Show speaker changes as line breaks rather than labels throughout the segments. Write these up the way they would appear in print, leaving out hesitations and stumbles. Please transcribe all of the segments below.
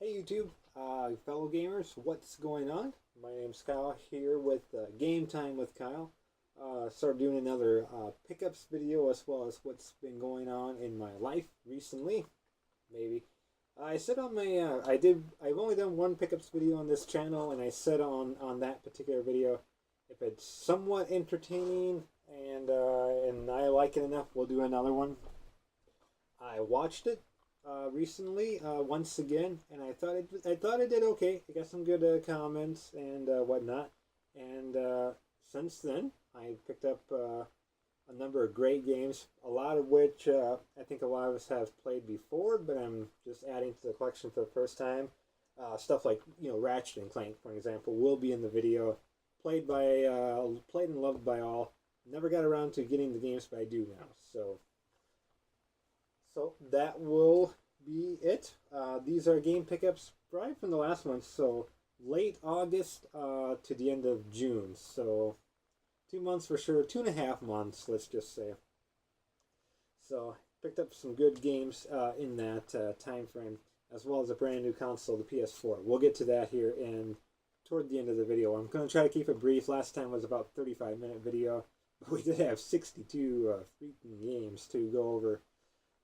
Hey YouTube, fellow gamers, what's going on? My name's Kyle here with Game Time with Kyle. Started doing another pickups video as well as what's been going on in my life recently. Maybe I said on my I've only done one pickups video on this channel, and I said on that particular video, if it's somewhat entertaining and I like it enough, we'll do another one. I watched it recently once again, and I thought it did okay. I got some good comments and whatnot, and since then I picked up a number of great games, a lot of which I think a lot of us have played before, but I'm just adding to the collection for the first time. Stuff like Ratchet and Clank, for example, will be in the video. Played and loved by all. Never got around to getting the games, but I do now. So that will be it. These are game pickups right from the last one, so late August to the end of June. So 2 months for sure, 2.5 months, let's just say. So picked up some good games in that time frame, as well as a brand new console, the PS4. We'll get to that here toward the end of the video. I'm going to try to keep it brief. Last time was about 35-minute video, but we did have 62 freaking games to go over.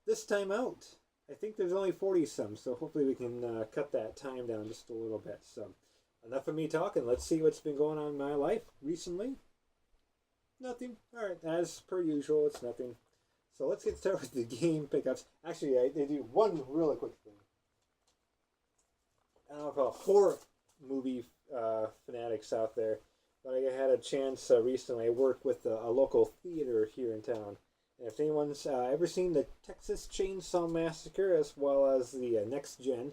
This time out, I think there's only 40-some, so hopefully we can cut that time down just a little bit. So, enough of me talking. Let's see what's been going on in my life recently. Nothing. Alright, as per usual, it's nothing. So let's get started with the game pickups. Actually, I do one really quick thing. I don't know if a horror movie fanatics out there, but I had a chance recently. I work with a local theater here in town. And if anyone's ever seen the Texas Chainsaw Massacre, as well as the next gen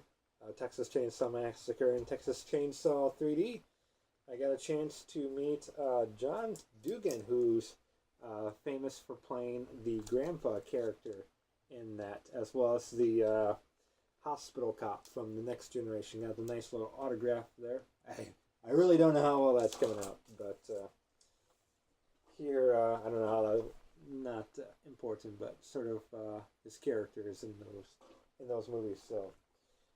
Texas Chainsaw Massacre and Texas Chainsaw 3D, I got a chance to meet John Dugan, who's famous for playing the grandpa character in that, as well as the hospital cop from the next generation. Got the nice little autograph there. I really don't know how well that's coming out, but here, I don't know how that... Not important, but sort of his characters in those movies. So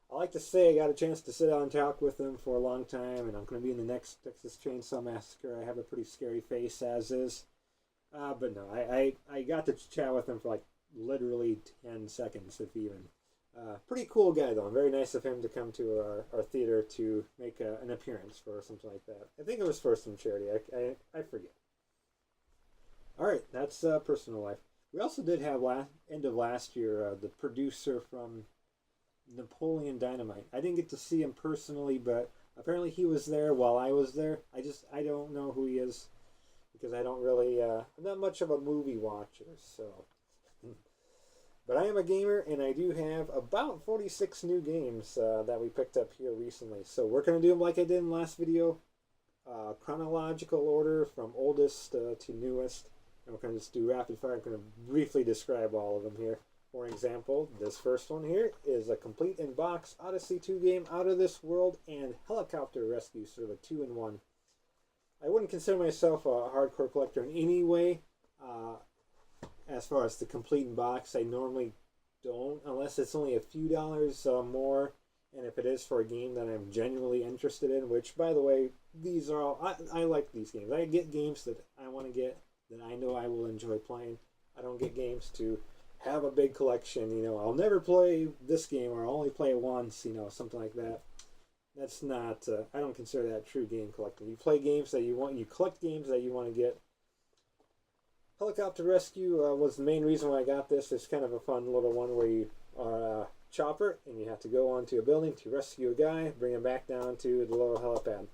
I like to say I got a chance to sit down and talk with him for a long time, and I'm going to be in the next Texas Chainsaw Massacre. I have a pretty scary face as is, but no, I got to chat with him for like literally 10 seconds, if even. Pretty cool guy though. Very nice of him to come to our theater to make an appearance for something like that. I think it was for some charity. I forget. Alright, that's personal life. We also did have end of last year the producer from Napoleon Dynamite. I didn't get to see him personally, but apparently he was there while I was there. I don't know who he is, because I don't really, I'm not much of a movie watcher, so. But I am a gamer, and I do have about 46 new games that we picked up here recently. So we're going to do them like I did in the last video. Chronological order from oldest to newest. And we're going to just do rapid fire. I'm going to briefly describe all of them here. For example, this first one here is a complete in-box Odyssey 2 game, Out of This World, and Helicopter Rescue, sort of a 2-in-1. I wouldn't consider myself a hardcore collector in any way. As far as the complete in-box, I normally don't, unless it's only a few dollars more. And if it is for a game that I'm genuinely interested in, which, by the way, these are all... I like these games. I get games that I want to get, that I know I will enjoy playing. I don't get games to have a big collection, I'll never play this game, or I'll only play it once, something like that. That's not, I don't consider that true game collecting. You play games that you want, you collect games that you want to get. Helicopter Rescue was the main reason why I got this. It's kind of a fun little one where you are a chopper, and you have to go onto a building to rescue a guy, bring him back down to the lower helipad.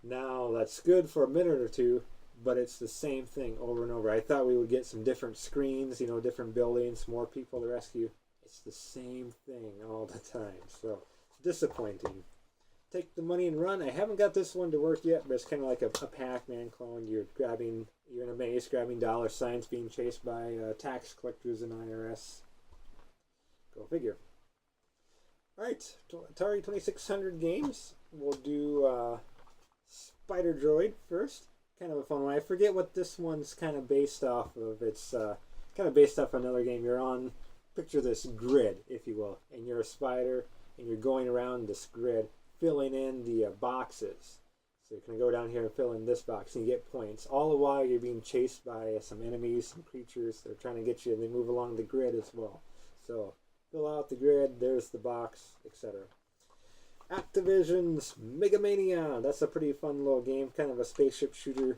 Now, that's good for a minute or two, but it's the same thing over and over. I thought we would get some different screens, different buildings, more people to rescue. It's the same thing all the time, so disappointing. Take the money and run. I haven't got this one to work yet, but it's kind of like a Pac-Man clone. You're in a maze, grabbing dollar signs, being chased by tax collectors and IRS. Go figure. Alright, Atari 2600 games. We'll do Spider Droid first. Kind of a fun one. I forget what this one's kind of based off of. It's kind of based off another game. You're on, picture this grid, if you will, and you're a spider, and you're going around this grid filling in the boxes. So you're going to go down here and fill in this box and you get points. All the while you're being chased by some enemies, some creatures. They're trying to get you and they move along the grid as well. So fill out the grid, there's the box, etc. Activision's Megamania. That's a pretty fun little game, kind of a spaceship shooter.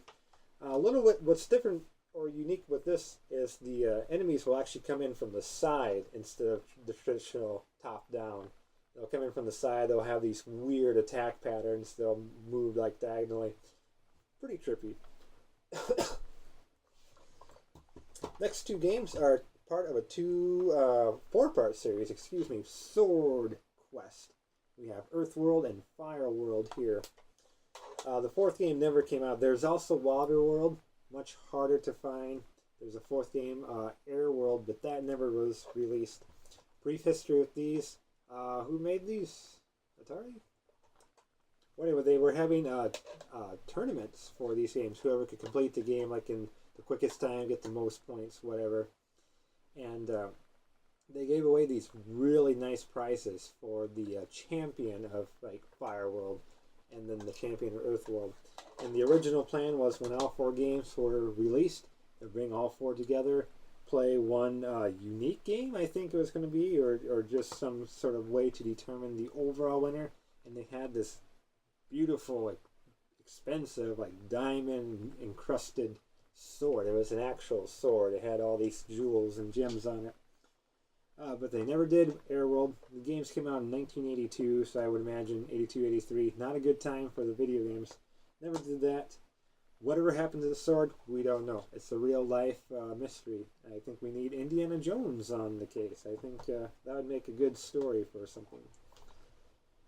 A little bit, what's different or unique with this is the enemies will actually come in from the side instead of the traditional top-down. They'll come in from the side. They'll have these weird attack patterns. They'll move like diagonally. Pretty trippy. Next two games are part of a four-part series. Excuse me, Sword Quest. We have Earthworld and Fireworld here. The fourth game never came out. There's also Waterworld, much harder to find. There's a fourth game, Airworld, but that never was released. Brief history with these. Who made these? Atari? Well, anyway, they were having tournaments for these games. Whoever could complete the game like in the quickest time, get the most points, whatever. And they gave away these really nice prizes for the champion of like Fireworld and then the champion of Earthworld. And the original plan was when all four games were released, to bring all four together, play one unique game, I think it was going to be, or just some sort of way to determine the overall winner. And they had this beautiful, like, expensive, like diamond encrusted sword. It was an actual sword. It had all these jewels and gems on it. But they never did Airworld. The games came out in 1982, so I would imagine 82, 83. Not a good time for the video games. Never did that. Whatever happened to the sword, we don't know. It's a real-life mystery. I think we need Indiana Jones on the case. I think that would make a good story for something.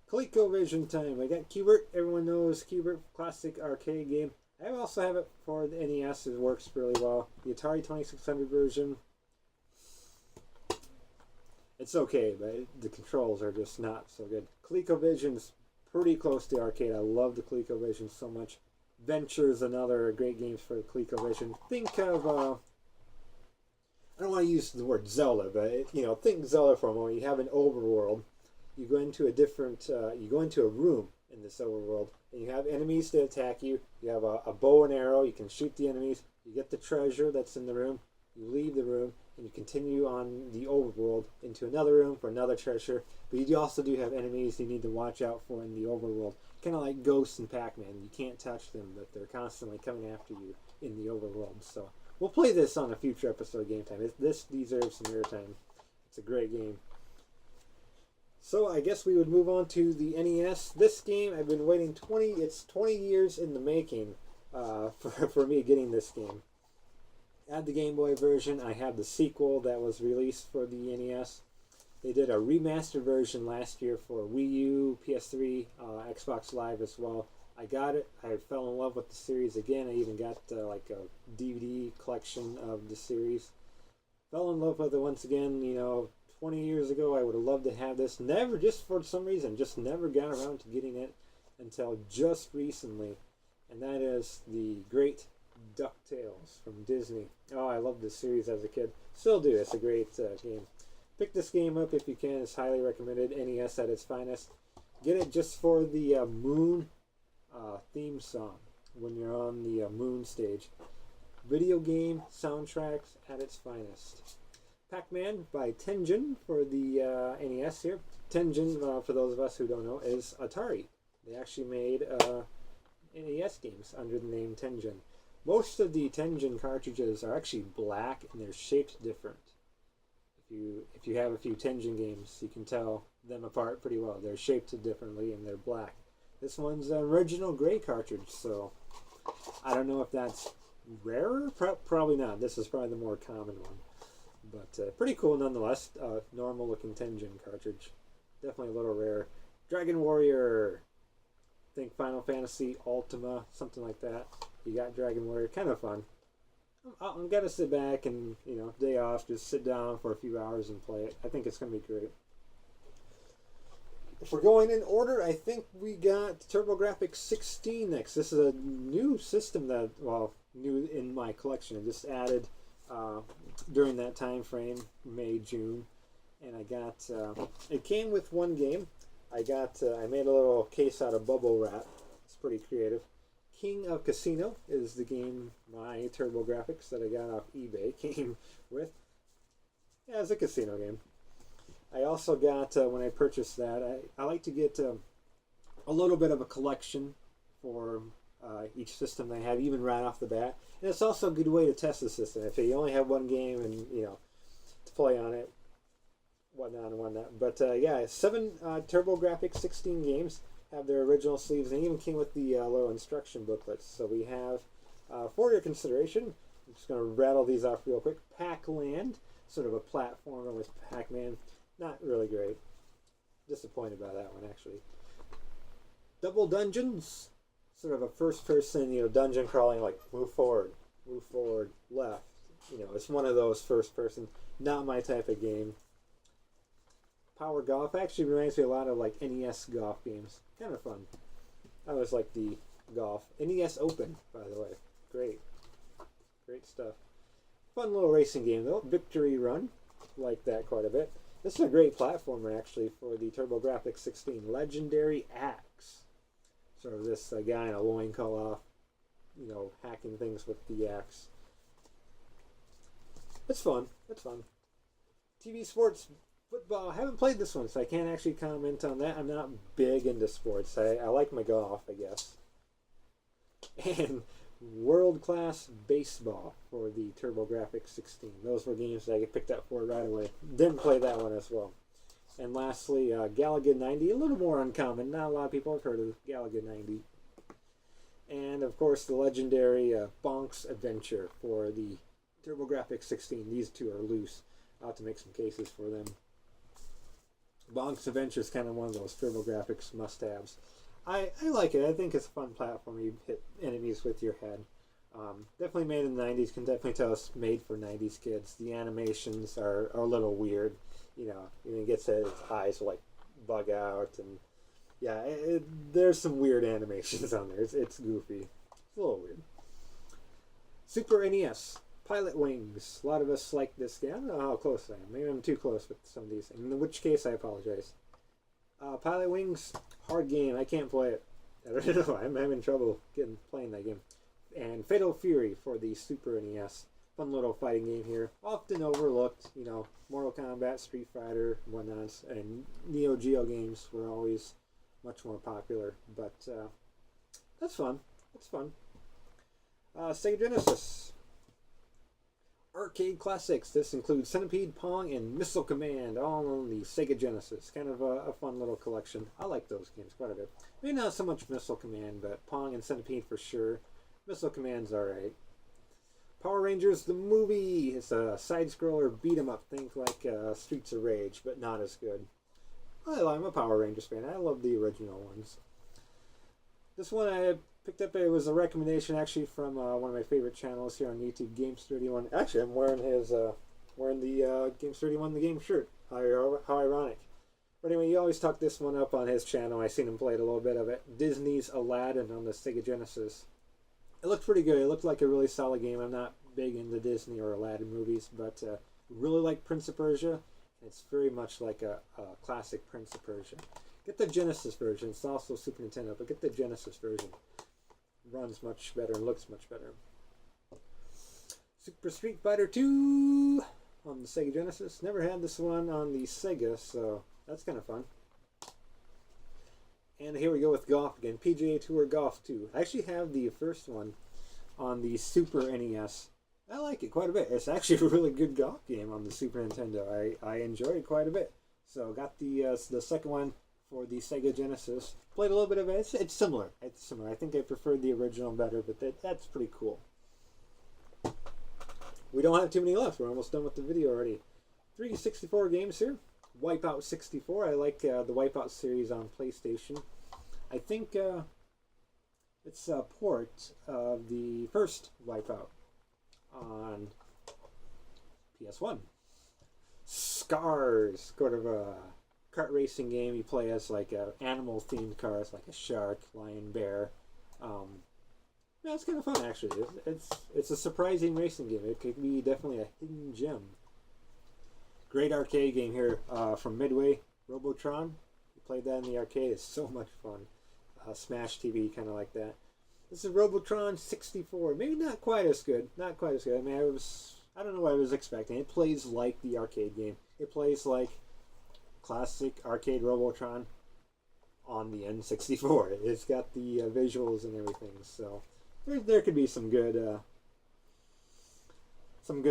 ColecoVision time. I got Qbert. Everyone knows Qbert, classic arcade game. I also have it for the NES. It works really well. The Atari 2600 version, it's okay, but the controls are just not so good. ColecoVision's pretty close to arcade. I love the ColecoVision so much. Venture's another great game for the ColecoVision. Think of, I don't want to use the word Zelda, but, think Zelda for a moment. You have an overworld. You go into a room in this overworld, and you have enemies that attack you. You have a bow and arrow. You can shoot the enemies. You get the treasure that's in the room. You leave the room, and you continue on the overworld into another room for another treasure. But you also do have enemies you need to watch out for in the overworld. Kind of like Ghosts and Pac-Man. You can't touch them, but they're constantly coming after you in the overworld. So we'll play this on a future episode of Game Time. This deserves some airtime. It's a great game. So I guess we would move on to the NES. This game, I've been waiting 20 years in the making for me getting this game. I had the Game Boy version. I have the sequel that was released for the NES. They did a remastered version last year for Wii U, PS3, Xbox Live as well. I got it. I fell in love with the series again. I even got like a DVD collection of the series. Fell in love with it once again. 20 years ago, I would have loved to have this. Never, just for some reason, just never got around to getting it until just recently. And that is the great DuckTales from Disney. Oh, I loved this series as a kid. Still do. It's a great game. Pick this game up if you can. It's highly recommended. NES at its finest. Get it just for the Moon theme song when you're on the Moon stage. Video game soundtracks at its finest. Pac-Man by Tengen for the NES here. Tengen, for those of us who don't know, is Atari. They actually made NES games under the name Tengen. Most of the Tengen cartridges are actually black and they're shaped different. If you have a few Tengen games, you can tell them apart pretty well. They're shaped differently and they're black. This one's an original gray cartridge, so I don't know if that's rarer. Probably not. This is probably the more common one. But pretty cool nonetheless. Normal looking Tengen cartridge. Definitely a little rare. Dragon Warrior. Think Final Fantasy Ultima, something like that. You got Dragon Warrior. Kind of fun. I'm gonna sit back and, day off, just sit down for a few hours and play it. I think it's gonna be great. If we're going in order, I think we got TurboGrafx 16 next. This is a new system that, new in my collection. I just added during that time frame, May, June, and I got it came with one game. I made a little case out of bubble wrap. It's pretty creative. King of Casino is the game my TurboGrafx that I got off eBay came with. Yeah, it's a casino game. I also got, when I purchased that, I like to get a little bit of a collection for each system they have, even right off the bat. And it's also a good way to test the system. If you only have one game and, to play on it, whatnot and whatnot. But yeah, 7 TurboGrafx 16 games have their original sleeves, and even came with the little instruction booklets. So we have, for your consideration, I'm just going to rattle these off real quick. Pac-Land, sort of a platformer with Pac-Man. Not really great. Disappointed by that one, actually. Double Dungeons, sort of a first-person, dungeon crawling, like move forward, left. It's one of those first-person, not my type of game. Power Golf actually reminds me a lot of like NES golf games. Kind of fun. I always like the golf. NES Open, by the way. Great stuff. Fun little racing game though. Victory Run, like that quite a bit. This is a great platformer actually for the TurboGrafx 16. Legendary Axe. Sort of this guy in a loincloth, hacking things with the axe. It's fun. TV Sports Football. I haven't played this one, so I can't actually comment on that. I'm not big into sports. I like my golf, I guess. And World Class Baseball for the TurboGrafx 16. Those were games that I picked up for right away. Didn't play that one as well. And lastly, Galaga 90. A little more uncommon. Not a lot of people have heard of Galaga 90. And, of course, the legendary Bonk's Adventure for the TurboGrafx 16. These two are loose. I'll have to make some cases for them. Bonk's Adventure is kind of one of those TurboGrafx must-haves. I like it. I think it's a fun platform. You hit enemies with your head. Definitely made in the 90s. Can definitely tell it's made for 90s kids. The animations are a little weird. It gets its eyes like bug out, and yeah, there's some weird animations on there. It's goofy. It's a little weird. Super NES. Pilot Wings. A lot of us like this game. I don't know how close I am. Maybe I'm too close with some of these. In which case, I apologize. Pilot Wings, hard game. I can't play it. I don't know. I'm having trouble playing that game. And Fatal Fury for the Super NES. Fun little fighting game here. Often overlooked. Mortal Kombat, Street Fighter, whatnot. And Neo Geo games were always much more popular. But that's fun. It's fun. Sega Genesis. Arcade classics. This includes Centipede, Pong, and Missile Command, all on the Sega Genesis. Kind of a fun little collection. I like those games quite a bit. Maybe not so much Missile Command, but Pong and Centipede for sure. Missile Command's alright. Power Rangers, the movie. It's a side-scroller beat-em-up. Think like Streets of Rage, but not as good. I'm a Power Rangers fan. I love the original ones. This one I picked up. It was a recommendation actually from one of my favorite channels here on YouTube, Games31. Actually, I'm wearing his wearing the Games31 the game shirt. How ironic. But anyway, he always tucked this one up on his channel. I seen him play a little bit of it. Disney's Aladdin on the Sega Genesis. It looked pretty good. It looked like a really solid game. I'm not big into Disney or Aladdin movies, but really like Prince of Persia. It's very much like a classic Prince of Persia. Get the Genesis version. It's also Super Nintendo, but get the Genesis version. Runs much better and looks much better. Super Street Fighter 2 on the Sega Genesis. Never had this one on the Sega, so that's kind of fun. And here we go with golf again. PGA Tour Golf 2. I actually have the first one on the Super NES. I like it quite a bit. It's actually a really good golf game on the Super Nintendo. I enjoy it quite a bit. So got the second one for the Sega Genesis. Played a little bit of it. It's similar. I think I preferred the original better, but that's pretty cool. We don't have too many left. We're almost done with the video already. 364 games here. Wipeout 64. I like the Wipeout series on PlayStation. I think it's a port of the first Wipeout on PS1. Scars, sort of a kart racing game. You play as like animal themed cars, like a shark, lion, bear. Yeah, it's kind of fun actually. It's a surprising racing game. It could be definitely a hidden gem. Great arcade game here from Midway, Robotron. played that in the arcade. It's so much fun. Smash TV, kind of like that. This is Robotron 64. Maybe not quite as good. Not quite as good. I mean, I don't know what I was expecting. It plays like the arcade game. It plays like classic arcade Robotron on the N64. It's got the visuals and everything. So there could be some good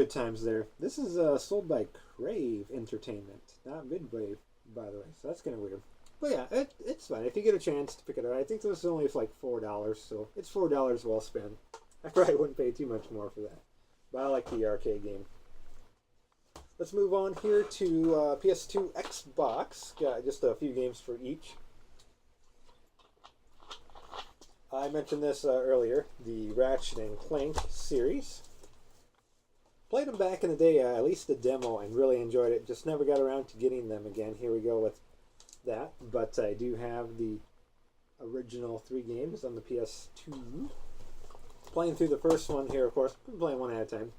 times there. This is sold by Crave Entertainment, not Midway, by the way. So that's kind of weird. But yeah, it's fine. If you get a chance to pick it up, I think this is only like $4, so it's $4 well spent. I probably wouldn't pay too much more for that. But I like the arcade game. Let's move on here to PS2, Xbox. Got just a few games for each. I mentioned this earlier, the Ratchet and Clank series. Played them back in the day, at least the demo, and really enjoyed it. Just never got around to getting them again. Here we go with that. But I do have the original 3 games on the PS2. Playing through the first one here, of course. Been playing one at a time.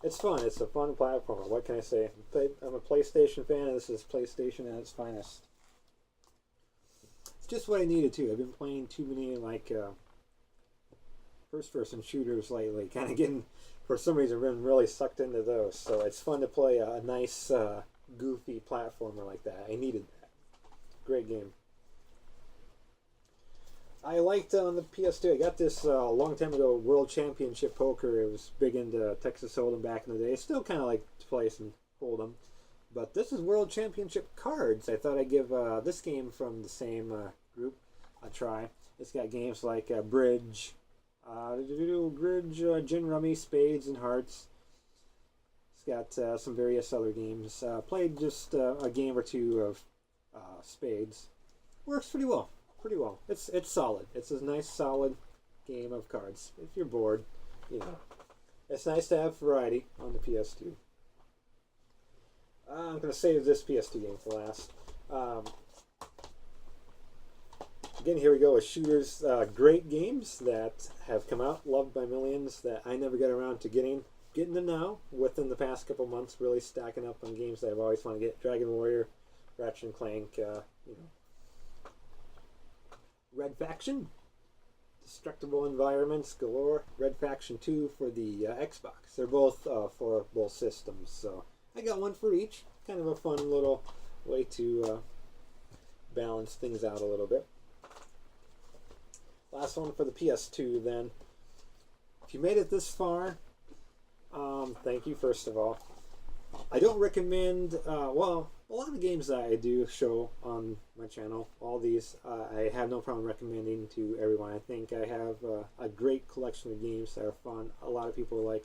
It's fun. It's a fun platformer. What can I say? I'm a PlayStation fan, and this is PlayStation at its finest. It's just what I needed too. I've been playing too many like first-person shooters lately. Kind of getting, for some reason, been really sucked into those. So it's fun to play a nice, goofy platformer like that. I needed that. Great game. I liked on the PS2. I got this a long time ago. World Championship Poker. It was big into Texas Hold'em back in the day. Still kind of like to play some Hold'em. But this is World Championship Cards. I thought I'd give this game from the same group a try. It's got games like Bridge, Gin Rummy, Spades, and Hearts. It's got some various other games. Played just a game or two of Spades. Works pretty well. Pretty well. It's solid. It's a nice, solid game of cards. If you're bored, you know. It's nice to have variety on the PS2. I'm going to save this PS2 game for last. Again, here we go with shooters. Great games that have come out, loved by millions, that I never got around to getting them now. Within the past couple months, really stacking up on games that I've always wanted to get. Dragon Warrior, Ratchet and Clank, Red Faction, Destructible Environments galore. Red Faction 2 for the Xbox. They're both for both systems, so I got one for each. Kind of a fun little way to balance things out a little bit. Last one for the PS2 then. If you made it this far, thank you first of all. I don't recommend, well, a lot of games that I do show on my channel, all these, I have no problem recommending to everyone. I think I have a great collection of games that are fun. A lot of people like.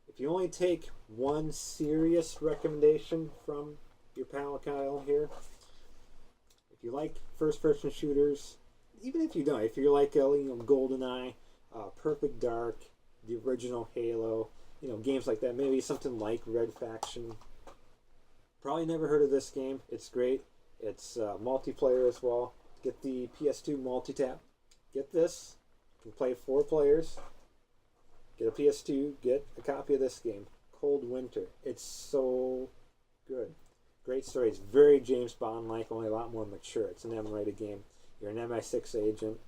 If you only take one serious recommendation from your pal Kyle here, if you like first-person shooters, even if you don't, if you're like GoldenEye, Perfect Dark, the original Halo, games like that, maybe something like Red Faction. Probably never heard of this game. It's great. It's multiplayer as well. Get the PS2 multi-tap. Get this. You can play 4 players. Get a PS2. Get a copy of this game. Cold Winter. It's so good. Great story. It's very James Bond-like, only a lot more mature. It's an M-rated game. You're an MI6 agent.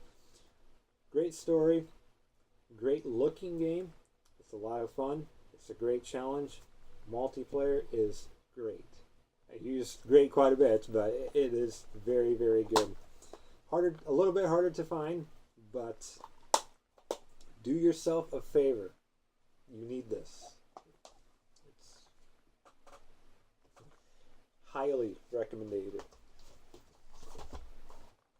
Great story. Great looking game. It's a lot of fun. It's a great challenge. Multiplayer is great. I use great quite a bit, but it is very, very good. A little bit harder to find, but do yourself a favor. You need this. It's highly recommended.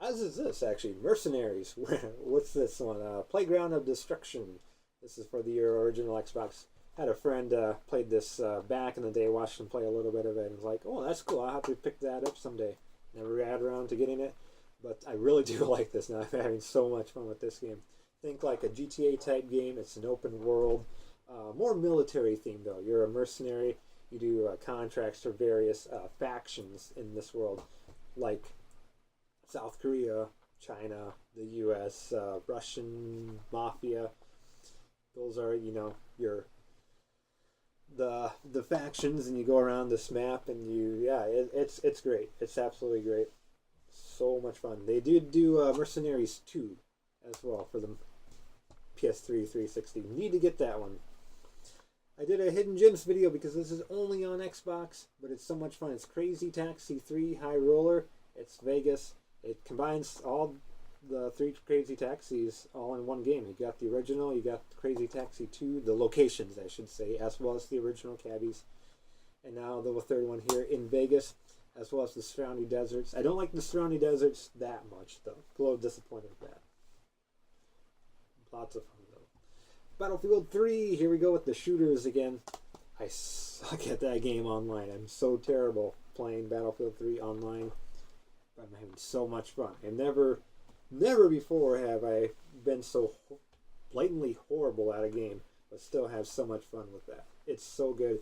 As is this, actually. Mercenaries. What's this one? Playground of Destruction. This is for the original Xbox. Had a friend played this back in the day, watched him play a little bit of it, and was like, oh, that's cool. I'll have to pick that up someday. Never got around to getting it, but I really do like this now. I'm having so much fun with this game. Think like a GTA type game. It's an open world. More military themed, though. You're a mercenary. You do contracts for various factions in this world, like South Korea, China, the U.S., Russian mafia. Those are, your the factions, and you go around this map, and it's great. It's absolutely great. So much fun. They did do Mercenaries 2 as well for the PS3 360. Need to get that one. I did a Hidden Gems video because this is only on Xbox, but it's so much fun. It's Crazy Taxi 3 High Roller. It's Vegas. It combines all the 3 Crazy Taxis all in one game. You got the original, you got Crazy Taxi 2, the locations, I should say, as well as the original cabbies. And now the third one here in Vegas, as well as the surrounding deserts. I don't like the surrounding deserts that much, though. A little disappointed with that. Lots of fun, though. Battlefield 3, here we go with the shooters again. I suck at that game online. I'm so terrible playing Battlefield 3 online. But I'm having so much fun. And never before have I been so blatantly horrible at a game, but still have so much fun with that. It's so good.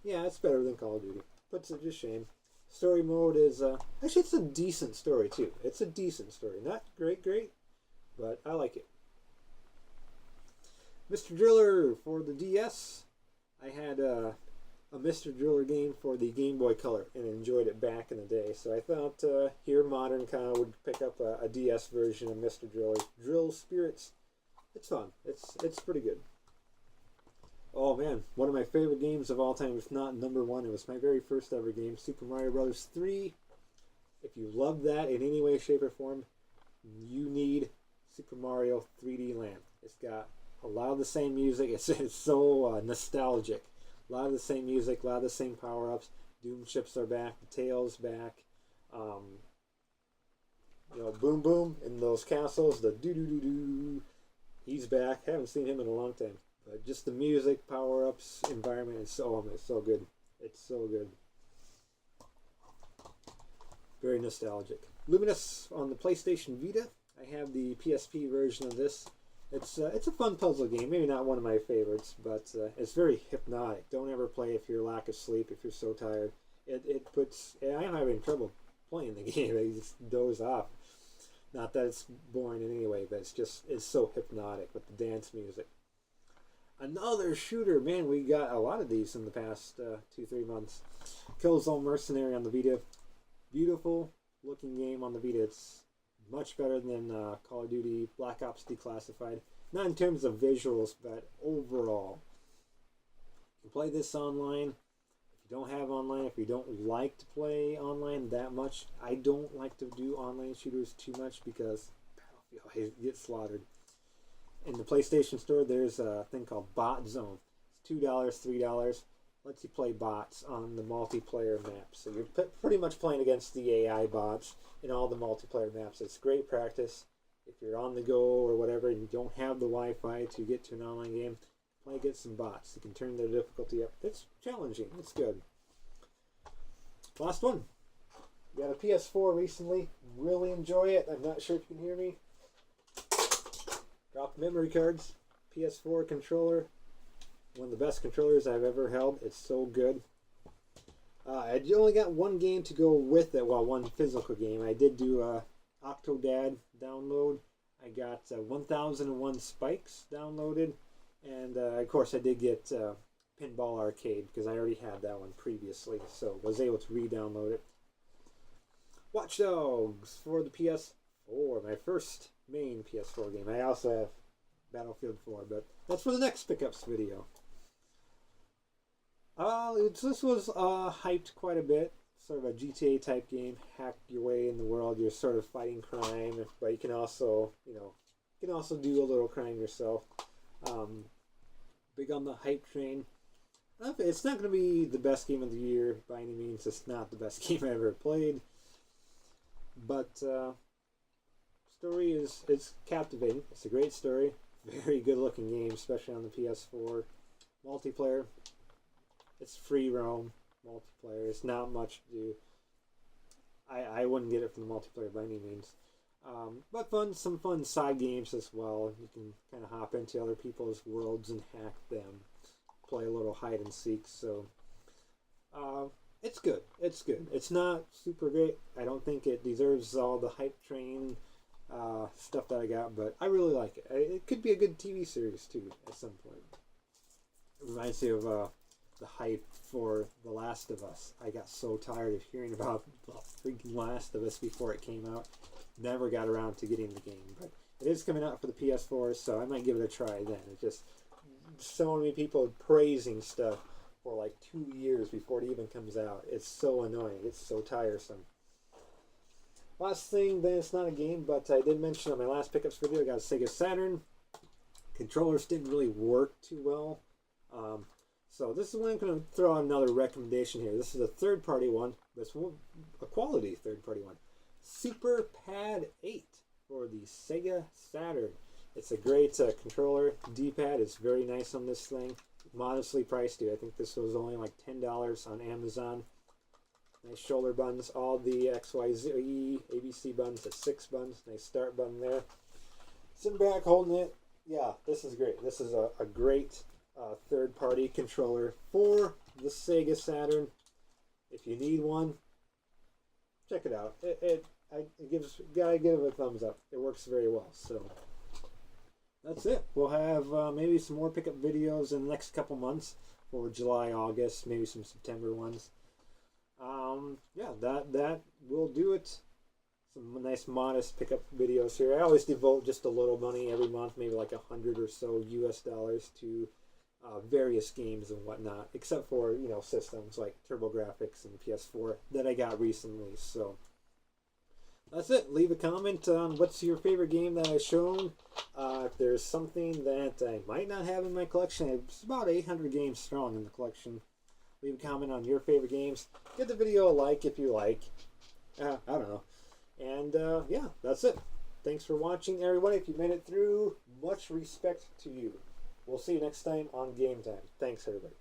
Yeah, it's better than Call of Duty. Puts it to shame. Story mode is, actually it's a decent story too. It's a decent story. Not great, but I like it. Mr. Driller for the DS. I had a Mr. Driller game for the Game Boy Color and enjoyed it back in the day. So I thought here Modern Kyle would pick up a DS version of Mr. Driller. Drill Spirits. It's fun. It's pretty good. Oh man, one of my favorite games of all time, if not number one. It was my very first ever game, Super Mario Bros. 3. If you love that in any way, shape, or form, you need Super Mario 3D Land. It's got a lot of the same music. It's so nostalgic. A lot of the same music, a lot of the same power-ups. Doom ships are back, the Tails back. Boom Boom in those castles, the doo-doo-doo-doo. He's back. Haven't seen him in a long time. But just the music, power-ups, environment, it's so good. It's so good. Very nostalgic. Luminous on the PlayStation Vita. I have the PSP version of this. It's a fun puzzle game. Maybe not one of my favorites, but it's very hypnotic. Don't ever play if you're lack of sleep, if you're so tired. I'm having trouble playing the game. I just doze off. Not that it's boring in any way, but it's so hypnotic with the dance music. Another shooter. Man, we got a lot of these in the past 2-3 months. Killzone Mercenary on the Vita. Beautiful looking game on the Vita. It's much better than Call of Duty Black Ops Declassified. Not in terms of visuals, but overall. You can play this online. If you don't have online, if you don't like to play online that much, I don't like to do online shooters too much because Battlefield gets slaughtered. In the PlayStation Store, there's a thing called Bot Zone. It's $2, $3. Lets you play bots on the multiplayer maps. So you're pretty much playing against the AI bots in all the multiplayer maps. It's great practice. If you're on the go or whatever and you don't have the Wi-Fi to get to an online game, play against some bots. You can turn their difficulty up. It's challenging. It's good. Last one. Got a PS4 recently. Really enjoy it. I'm not sure if you can hear me. Drop memory cards. PS4 controller. One of the best controllers I've ever held. It's so good. I only got one game to go with it. Well, one physical game. I did do a Octodad download. I got 1001 Spikes downloaded. And, of course, I did get Pinball Arcade because I already had that one previously. So was able to re-download it. Watch Dogs for the PS4. My first main PS4 game. I also have Battlefield 4, but that's for the next pickups video. This was hyped quite a bit. Sort of a GTA type game. Hack your way in the world. You're sort of fighting crime, but you can also, do a little crime yourself. Big on the hype train. It's not going to be the best game of the year by any means. It's not the best game I ever played, but story it's captivating. It's a great story. Very good looking game, especially on the PS4. Multiplayer. It's free roam multiplayer. It's not much to do. I wouldn't get it from the multiplayer by any means. But some fun side games as well. You can kind of hop into other people's worlds and hack them. Play a little hide and seek. So it's good. It's good. It's not super great. I don't think it deserves all the hype train stuff that I got, but I really like it. It could be a good TV series too at some point. It reminds me of the hype for The Last of Us. I got so tired of hearing about the freaking Last of Us before it came out. Never got around to getting the game, but it is coming out for the PS4, so I might give it a try then. It's just so many people praising stuff for like 2 years before it even comes out. It's so annoying. It's so tiresome. Last thing, then, it's not a game, but I did mention on my last pickups video, I got a Sega Saturn. Controllers didn't really work too well. So this is when I'm going to throw out another recommendation here. This is a third-party one. This one, a quality third-party one. Super Pad 8 for the Sega Saturn. It's a great controller. D-pad is very nice on this thing. Modestly priced too. I think this was only like $10 on Amazon. Nice shoulder buttons. All the XYZ, ABC buttons, the 6 buttons. Nice start button there. Sitting back holding it. Yeah, this is great. This is a great third-party controller for the Sega Saturn. If you need one, check it out. Gotta give it a thumbs up. It works very well. So that's it. We'll have maybe some more pickup videos in the next couple months for July, August, maybe some September ones. Yeah, that will do it. Some nice modest pickup videos here. I always devote just a little money every month, maybe like $100 or so US dollars to various games and whatnot, except for, you know, systems like TurboGrafx and PS4 that I got recently. So that's it. Leave a comment on what's your favorite game that I've shown. If there's something that I might not have in my collection, it's about 800 games strong in the collection. Leave a comment on your favorite games. Give the video a like if you like. I don't know. And yeah, that's it. Thanks for watching, everyone. If you made it through, much respect to you. We'll see you next time on Game Time. Thanks, everybody.